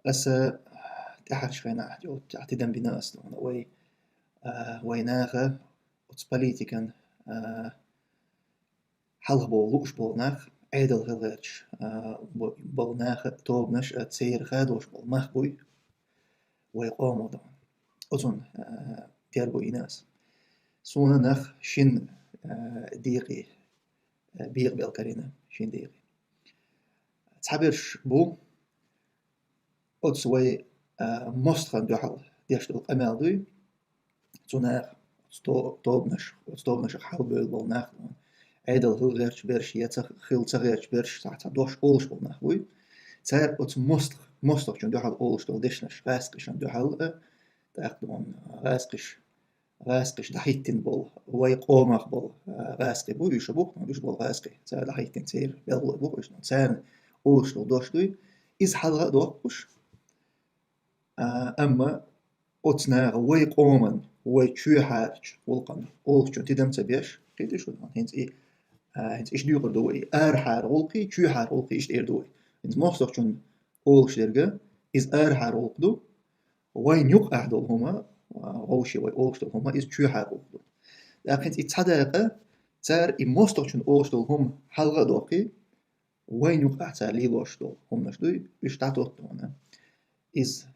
بس تحت شوينا جو تعتدم بناس دون ويناخ وتسباليتيكن حلق بولوش بولناخ عيدل غيرش بولناخ توبنش تسير خادوش بولماخ بوي ويقومو دون أظن تيربو إناس سونا نخ شن ديقي بيغ بالكرينة شن ديقي تحبرش بو أتسوي مستخن دوحل ديشتو أمال دوي توناخ توبنش حل بول بولناخ عيدل هو غيرش برش يتسخ خيل تغيرش برش تحت دوش أولش بولناخ بوي تسير أتس مستخ شن دوحل أولش دول ديشنش غاسقش شن دوحل تاخدون غاسقش دحيتين بول ويقومخ بول غاسقي بو يشبوك ما بول غاسقي تسير دحيتين تسير بيل بو إيش تسير أولش دول دوش دوي إز حلقة دوش أما أتناغ وي قومن وي تشو حارج ولقن أولش جون تدم تبيش قيد شو هنز هنز إيش ديوغر دوي حار ولقي تشو حار ولقي إيش إير دوي هنز مخصوص جون أولش درجة إز حار ولقدو وين يقع دول هما أولشي وي أولش دول هما إز تشو حار ولقدو لكن إتصدق تار إموستوش أولش دول هم حلقة دوقي وين يقع تار ليلوش دول هم نشدوي إيش تعطوت دونا إز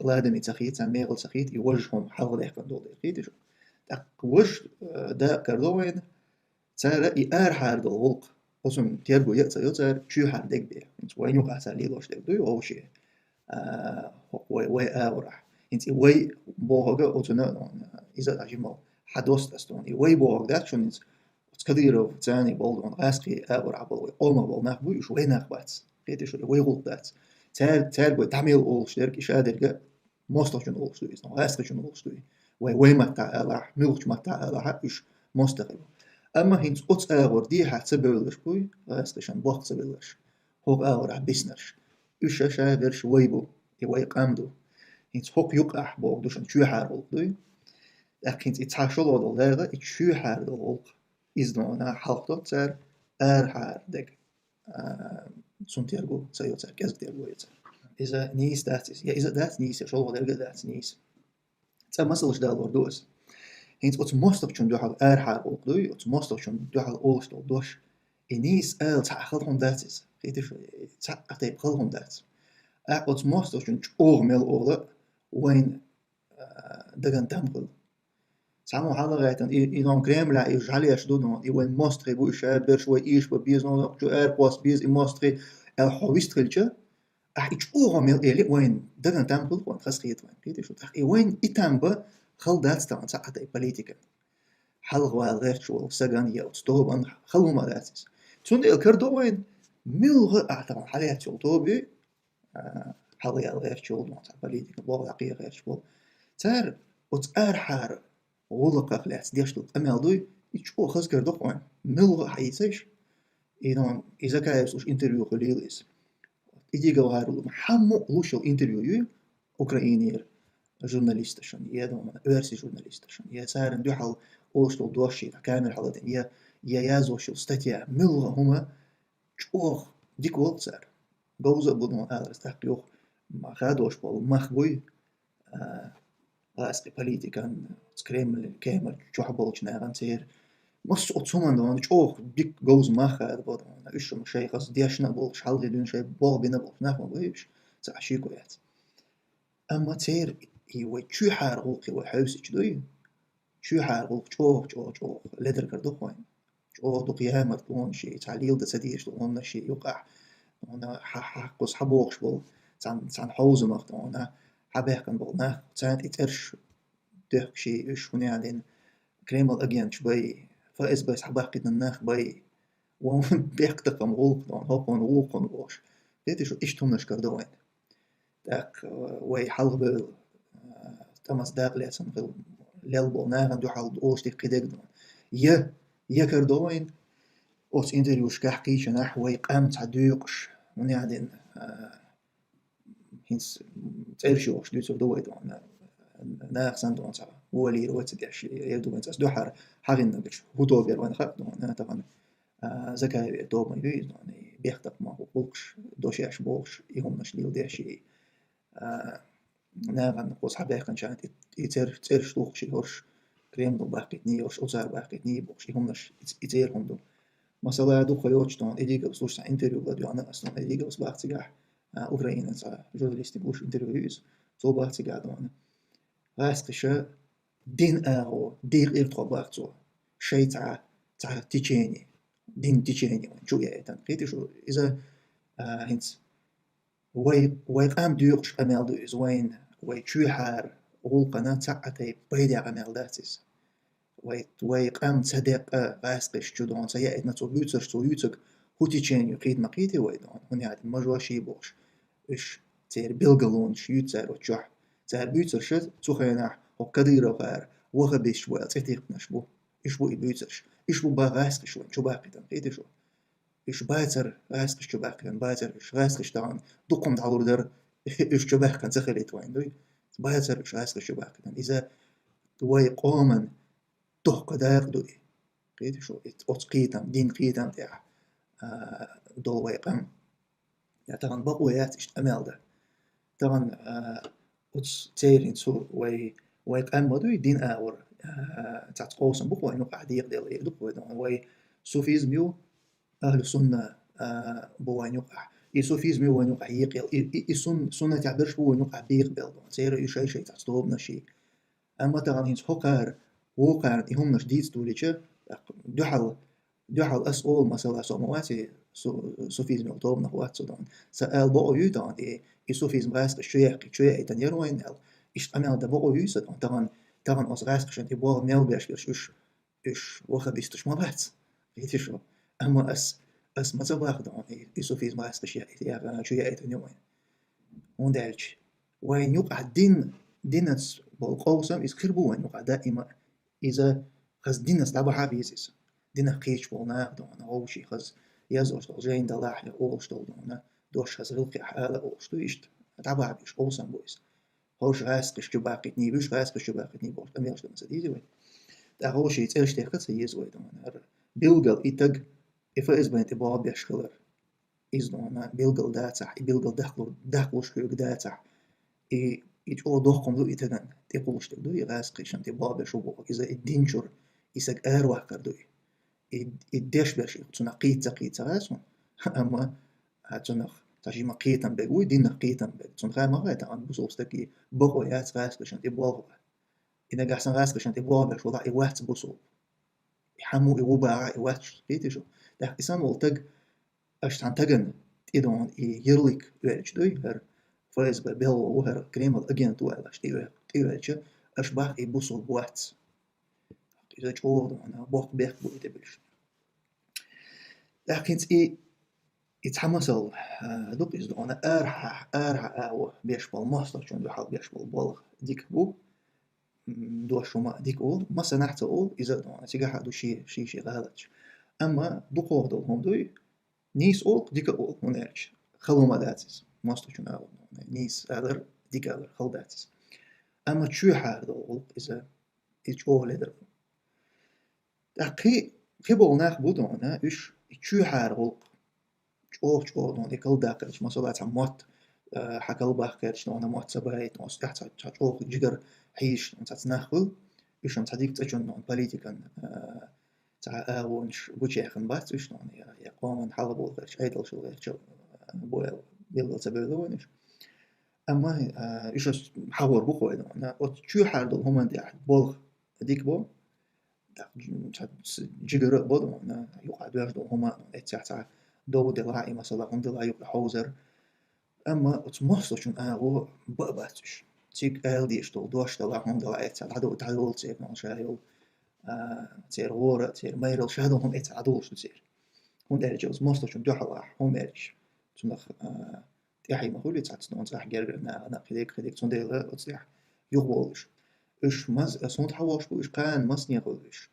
لادم يتخيط عن ميغل تخيط يوجههم حلقة ديكن دول ديخيط شو تاك وش دا كردوين تار حار دول ولق قسم تيربو يتار تشو حار ديك بيه وين يقع تار ليلوش ديك دوي أو شيء وي أورح انت وي بوهجا أتونا إذا أجمع حدوست أستون وي بوهج ده شو نز تكديرو تاني بولدون غاسقي أورح بول قوما بول ناخ بوي شو ناخ بات قيت شو وي غلط دات تال بوي تعمل أول شركة شادر مستوى شنو أول شوي غاسقي شنو أول شوي وي ما تاع ألح ملوش ما تاع ألح إيش مستقل أما هنز أتس أور دي حتسببلش بوي غاسقي شن بوق سببلش هو أورح بيسنرش إيش شادرش ويبو يوي قامدو هنت هوك يقع بوغ دوشن تشو حار بوغ دوي لكن يتحاشل ودول داغا تشو حار بوغ إزدونا حلقة تار حار دك سون تيرجو تسيو تار كاز تيرجو يتار إذا نيس داتس يا إذا دات نيس يا شو داغا دات نيس تسا مسلش دالور دوس هنت أت مستق شون دو حال حار بوغ دوي أت مستق شون دو حال أولش دول دوش إنيس تحخلهم داتس خيتش تحقق خلهم داتس أت مستق شون تشوغ ميل أولا وين دغن تمغل سامو حالا غايتن إنهم كريم لا يجعل يشدون وين ماستري بو إشابر شوي إيش ببيز نو جو إير بوس بيز إماستري الحويست خلجة أح إيش ميل إلي وين دغن تمغل وين خسقيت وين كيتي شو تخ وين إتامبا خل دات تان ساعة بوليتيكا حلغ والغير شو سجن يا أستوبان خلوا ما داتس تون الكردو وين ملغ أعتبر حاليا شو توبي حاليا الغير شو ما بوليتيكا بوغ عقية غير شو تار حار غلق خلاص ديشتو أما دوي يشوف خز كردوق وين ملغ حيسش إنهم إذا كان يسوش انترفيو خليليس يجي جوهر محمو لوشو انترفيو يو أوكرانيير جورناليستشن يا دوما أرسي جورناليستشن يا سارن دو حال أوشتو دوشي كامل حالتين يا يازوشو ستاتيا ملغ هما شوخ ديك وقت سار جوزا بدون أدرس تحقيق ما خادوش بول مخبوي غاسقي بوليتيكان سكريم كامل جوحبولش ناغان سير مس أتصومن دون شوخ بيك جوز ما خاد بدون إيش مشي خاص دياشنا بولش حلقي دون شيء بول بينا بولش ناخم بيش تعشيكو يات أما تير يوي شو حار غلقي وحوسي شدوي شو حار غلق شوخ لدر كردو خوين شوخ دو قيامة دون شيء تعليل دا سديش دون شيء يقع دون حقوس حبوخش بول تان حوزة مخ دون حبيح كان بول ناخ تان إترش دهك شيء إيش هنا عدين كريمال أجيان شبي فائز بس حباح قد الناخ بي وهم بيحتقم غلق دون هوقون غلقون ووش ديتي شو إيش تمنش كردوين داك وي حلق بل تمس داق ليسن غل للبو ناغن دو حلق دوش دي قدق دون يا كردوين أوس انتريوش كحكيش نحوي قامت عدوقش من عدين هنس تيرشوش دوتر دوي دون ناخ سندون صار ولي روت ديش يدو بنت دو حر حرين نقش هدو بير وين خد دون طبعا زكاي دو ما يبي دون بيختق ما بوكش دوش ياش بوكش يهم مش ليو ديش ناغن قوس حبايقن شانت يتير شتوق شي هرش كريم دو باقيتني هرش أوزار باقيتني بوش همش يتير هم دو مثلا دو خيوش تون إديك بسوش انتريو بدو أنا أصلا إديك بس باقتيجاه أوكرانيا صار جورناليستي بوش انتريوز سو باقتيجاه دون غاسقشة دين دير إلتو باقتو شيء تاع تيجيني دين تيجيني شو يعني تنقيتي شو إذا هنت وي قام ديوقش أمال دو إز وي تشو حار غولقنا تعتي بيدي أمال داتيس وي قام صدق غاسقش جدون سيأت نتو بيوتر تو يوتك هوتي تشين يقيد مقيتي ويدون هني هاد مجوا شي بوش إش تير بيلغلون شيوتر وتشوح تير بيوتر شت تخيناح وكدير غير وغبيش ويل تيتيق نشبو إش بو إبيوترش إش بو باغاسقش وين شو باقي تنقيتي شو إيش بايتر غاسقش شو باقي بايتر إيش غاسقش طبعا دقم تعور در إيش شو باقي تخليت وين دوي بايتر إيش غاسقش شو باقي إذا وي قومن تحق دايق دوي قيت شو أوت قيتم دين قيتم تاع دو وي قم يعني طبعا بقويات إيش أمال ده طبعا أوت تيرين سو وي قم بدوي دين آور تاع قوسم بقوي إنه قاعد يقدر يدق وي صوفيزميو أهل السنة بوين يقع يسوفيزمي وين يقع يقل يسون سنة تعبرش بوين يقع بيقبل سير يشي تعصدوب نشي أما تغني هنس هقار وقار هم نش ديت دوليتش دحل أس أول مثلا سومواتي سوفيزمي وطوب نخوات سودان سأل بقى يدان يسوفيزم غاسق شوية تنيروين ال إيش أمال ده بقى يسدان طبعا أس غاسق عشان تبغى ميل بيش إيش وخبيستش ما بات يتشو أما أس ما تبغى دان يسوفيزم غاسق شوية تنيروين وندالش وين يقع دينس بالقوسم يسكربو وين يقع دائما إذا خز دينس تبع حبيزيس دينا قيش بولنا دونا أو شيء خز يزوج جاين دلاح أولش دونا دوش خز غلقي حالة أولش دويشت تبع بيش قوسم بويس هوش غاسقش جباقتني بيش غاسقش جباقتني بوش أميرش دم سديزي وين ده هو شيء تيرش تيخت سيز وين دونا بيلقل إتج إفا إزبان تبغى بيش خلر إز دونا بيلقل داتح بيلقل دخلوش حيوك داتح يجو دوخم دو إتجان تقولش تقدو يغاسقش أنت بابا شو بوك إذا الدينشر إساق أروح كردوي الدش برشي تنا قيت غاسون أما هاتنخ تاجي ما قيتن بقوي دين قيتن بق تون خا ما غايت عن بوصوستكي بقو يات غاسقش أنت بوغ إذا قاحسن غاسقش أنت بوغ شو ضع يوات بوصو يحمو يوبا يوات قيت شو ده إسان ولتج أشتان تجن إدون يرلك ويرج دوي هر فايز ببيل وهر كريمال أجين توال أشتي أشباه يبوصل بوات إذا جود أنا بوق بيخ بو يتبلش لكن يتحمسل دوك إذا أنا أرح أو بيش بالمصدر شون دو حال بيش بالبلغ ديك بو دو شما ديك أول ما سنحت أول إذا أنا تيجا دو شي غلطش أما دو قوة هم دوي نيس أول ديك أول هنالش خلو ما داتس مصدر شون أول نيس أدر ديك أدر خل داتس أما شو حال دو إذا أول لدر قي بولناخ بودونا إيش شو حار شو دون إكل داقش مثلا تعمت حكال باخكرش دون موت سبايت نوس تحت شو جگر حيش نتاع ناخل إيش نتاع ديك تجون دون بوليتيكان تاع أونش بوجيخن بات إيش دون يا قوم حلب والغش أيدل شو غير شو بويل بيلغل تبيلو إيش أما إيش حور بقوي دون شو حار دول هم عندي بولغ ديك بول جيجر بدو أنا يقعد يردو هما اتساع دو دلاعي مثلا هم دلاعي حوزر أما تمصر شون أنا بقبتش تيك ديش دو دوش دلاع هم دلاعي تعدو تعدو تير نشايل تير غورة تير ميرل شهدو هم اتعدو شو تير هم درجوز مصر شون دوحلاح هم إيش تنخ تيحي مخولي تعتنون صح جرجر أنا خديك تندير تصيح يغولش إيش مز أصلا تحوش بو إيش كان مصني يغولش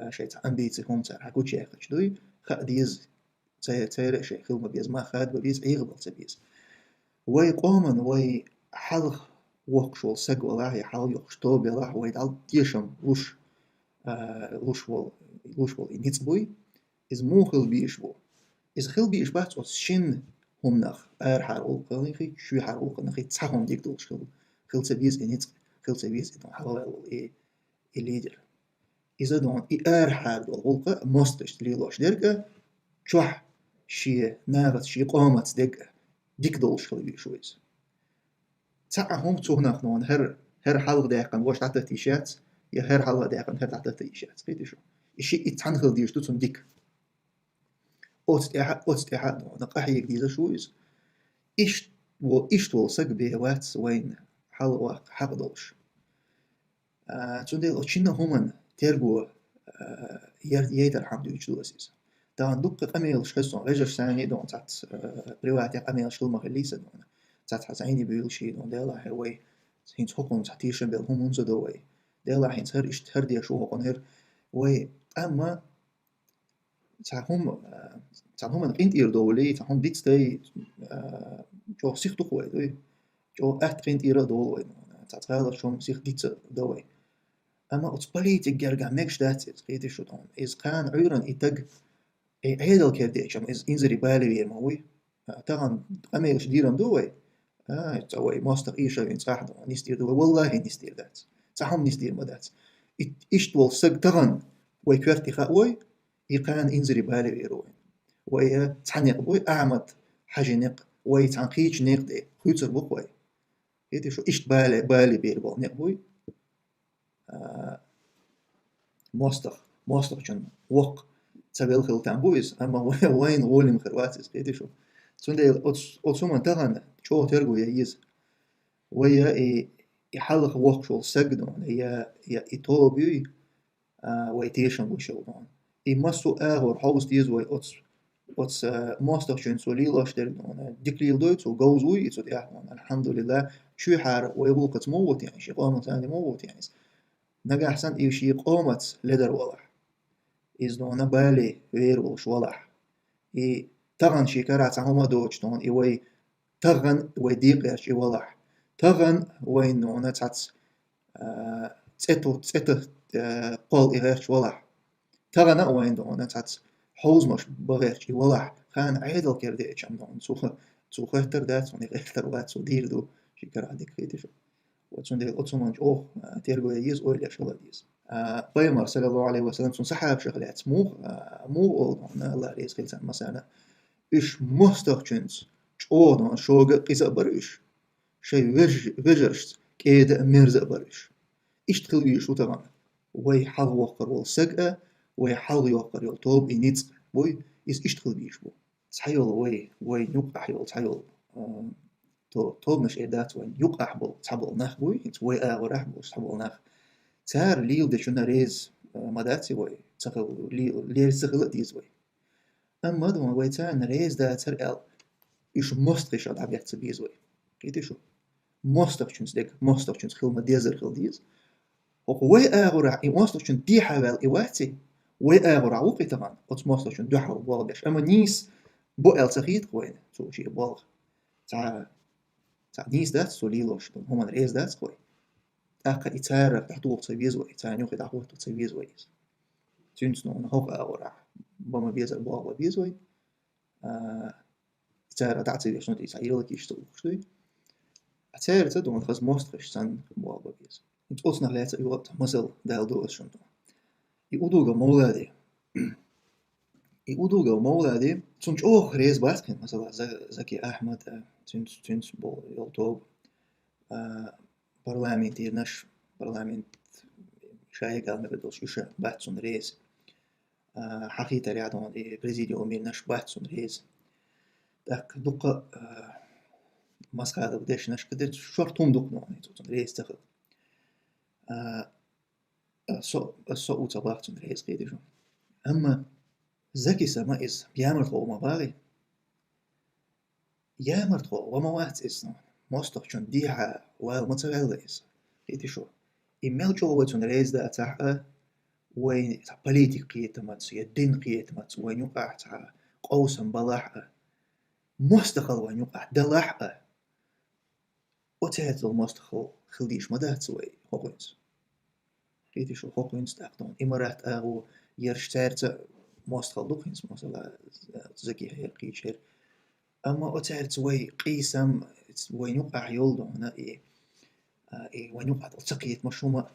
شيء أمبيتي هم تاع حكوا شيء خشدوي خديز تير شيء خل ما بيز ما خاد بيز عيغبل تبيز وي قومن وي حلق وقشول سق ولا هي حل يقشتو بلا وي دال تيشم لوش وول نيتس بوي إز مو خل بيش بو إز خل بيش بات أو شين هم نخ حار أولق خي شو حار أولق نخي تصحهم ديك دولش خل سبيز إنيت خل سبيز إدون حلال الليدر إذا دون حار دول أولق مستش ليلوش درجة شوح شي ناغت شي قامت ديك دولش خل بيشويز تصحهم تونخ نون هر حلق داقن واش تحت تيشات يا هر حلق داقن هر تحت تيشات قيدي شو الشيء يتحنخل ديش توتم ديك أوت إحد نقحي جديدة شويز إيش سق بيوات وين حلوة حق دولش تندل أتشينا همن ترجو يدر حمد يجلوسيس دان دق قميل شخصون رجش ثاني دون تات رواتي قميل شل مخليسة دون تات حزيني بيل شي دون ديلا هوي هينز حكم تحتيشن بيل هم منذ دوي ديلا هينز هر هر دي شو هقون هر وي أما تعهم قينت إير دولي تعهم ديت ستي جو سيخ دقوي دوي جو أحد قينت إير دولي تعتقال شوم سيخ ديت دوي أما أتبالي تجرجع مكش داتس قيتي شو دون إز كان عيران إتج عيدل كردي شام إز إنزري بالي ويا موي طبعا أميلش ديران دوي توي ماستر إيشا إن صح دون نستير دوي والله نستير دات تعهم نستير ما دات إيش تول سج طبعا ويكرتي خاوي يقان إنزري بالي ويروي ويا تحنيق بوي أعمد حاجة نق ويا تنقيش نق دي خوتر بقوي قيتي شو إيش بالي بيربو نق بوي ماستر جن وق تبيل خلتان بويز أما وين غولم خرواتيز قيتي شو سندي أتصوم تغنى شو ترجو ييز ويا يحلق وق شو سجدون هي إتوبي ويتيشن وشلون مسو أغور حوز تيز وي ماستر جن سوليلاش دون ديكليل دويت وجوز وي يتود الحمد لله شو حار ويبوق تموت يعني شيء قامت ثاني موت يعني نجا أحسن إيش قامت لدر والح إز دونا بالي ويروش والح تغن شكرا تعهم دوش دون إيوي تغن ويديق يش والح تغن وين دونا تاتس تسيتو قول إغيرش والح تغن وين دونا تاتس حوز مش بغيرش والح خان عيدل كردي إيشان دون سوخ اختر دات وني اختر وات سو دير دو شكرا ديك خيتي شو وتسندي أتصمنج تيرجو ييز أول يشغل ييز بيمر صلى الله عليه وسلم سحاب شغلات مو الله عليه سكيل مثلا إيش مستخدمش أوضنا شوق قيس بريش شيء وجرش كيد مرز بريش إيش تخلي شو طبعا وي حظ وقر والسجأة وي حظ يوقر يلطوب إنيت وي إيش تخلي بو تحيل وي نوق أحيل تحيل توب مش إدات وين يوق أحبل تحبل نخ وي إنت وي أغور أحبل تحبل نخ تار ليل ده شنا ريز مداتي وي تخل ليل سخل ديز وي أما دون وي تار ريز ده تر ال إيش مستخش على عبيات سبيز وي قيتي شو مستخشنس ديك مستخشنس خل مديزر خل ديز وي أغور مستخشن دي حوال إواتي وي أغور عوقي طبعا قط مستخشن دو حوال بالغش أما نيس بو ال تخيط وين سو شيء بالغ تاع نيس دات سو ليلوش هم ريز دات وي أكا إتارة تحتوق تبيز وي تانيو خد أحوق تبيز وي تونس نون هوق أورا بما بيز البوغ بيز وي إتارة تعطي شنو تيسايرو كيش توقشتوي إتارة تدون خز مستخش سن بوغ بيز إنت أصنع لات يوقت مثل دال دو شنو يقودوغا مولادي يقودوغا مولادي تونش أوه ريز باسكن مثلا زكي أحمد تونس بو يلطوب برلمان ديرناش برلمان شاي قال ما بدوش يشا بحثون ريز حقيقة رياضون بريزيديو ميرناش بحثون ريز داك دوقة مسخة بديش ناش قدر شرطهم دوق نوعني توتون ريز تخل السوء تباحتون ريز قيدي شو أما زكي سمائز يامرتو وما باغي يامرتو وما وات إسنون مستخشون ديها والمتغليز قيدي شو إيميل جووتون ريز دا أتاحة وين بوليتيك قيتمت يدين قيتمت وين يقع تاع قوسم بلاحة مستقل وين يقع دلاحة وتهت المستقل خلديش مدات سوي هوكوينز قيتي شو هوكوينز تاقدون إمارات أغو يرشتارت مستقل دوكينز مثلا زكي هير قيش هير أما أتعرت وي قيسم وين يقع يولدو هنا وين يقع تلتقيت مشرومة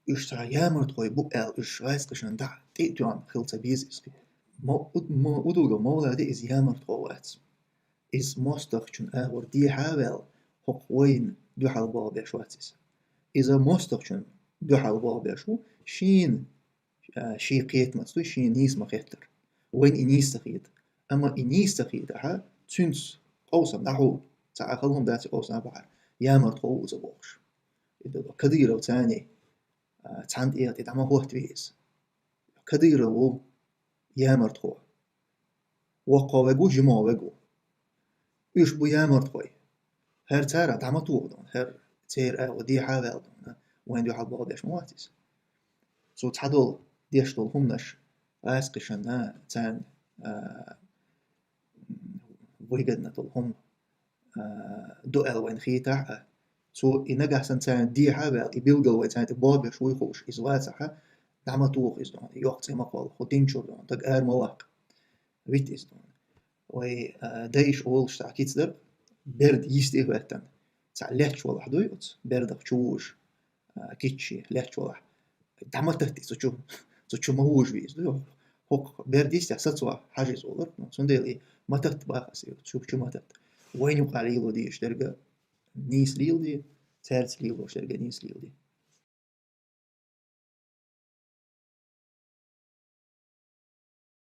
يشتع يامر تقوي بقال إش غايس قشن دع تيتوان خلطة بيزيس ما أدوغو مولا دي إز يامر تقوات إز مستخشن أهور دي حاول حق وين دو حال بابا شواتيس إذا مستخشن دو حال بابا شو شين شي قيت ماتستو شين نيس مخيتر وين إنيس تخيد أما إنيس تخيد ها تنس قوسم نحو تعاقلهم داتي قوسم بحر يامر تقو زبوش إذا كديرو تاني تعند إيه تدعم هو تبيز كديرو يامر تقو وقاوغو جماوغو إيش بو يامر تقوي هر تارا دعم توغدون هر تير ودي حاول دون وين دو حال بابا مواتيس سو تعدل ديشتول همنش اسقشنا تان ويجدنا دول هم دول وين خيتاح سو إنك أحسن تان دي حاجة يبيلجل وين تان تبابا شوي خوش إزواتها دعم توغ إزدون يوقت مقال خدين شردون تق مواق بيت إزدون وي دايش أول شتاكيت در برد يستي وقتن تعليح والله دويوت برد تشوش كيتشي ليح والله دعم تهتي سو ما هوش بيز دو هوك برديس تحسسوا حاجة صغيرة سنديلي ما تهت بقى تشوف شو ما تهت وين يقع ليلو دي اشترقة نيس ليل دي تالت ليلو اشترقة نيس ليل دي